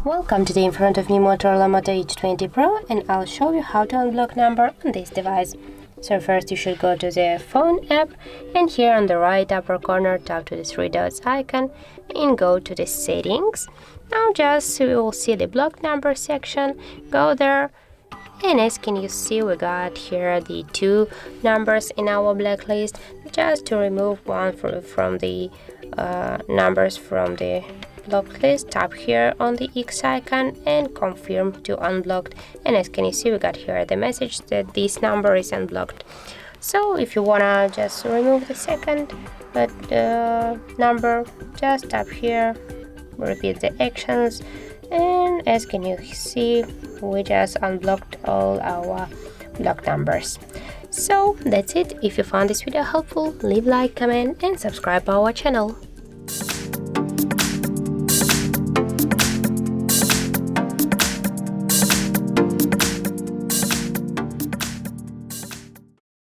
Welcome today in front of me Motorola Moto Edge 20 Pro, and I'll show you how to unblock number on this device. So first you should go to the phone app, and here on the right upper corner tap to the three dots icon and go to the settings. Now just you will see the block number section, go there, and as can you see we got here the two numbers in our blacklist. Just to remove one from the numbers from the blacklist, tap here on the X icon and confirm to unblocked, and as can you see we got here the message that this number is unblocked. So if you wanna just remove the second number, just tap here, repeat the actions, and as can you see we just unblocked all our blocked numbers. So that's it. If you found this video helpful, leave like, comment and subscribe our channel.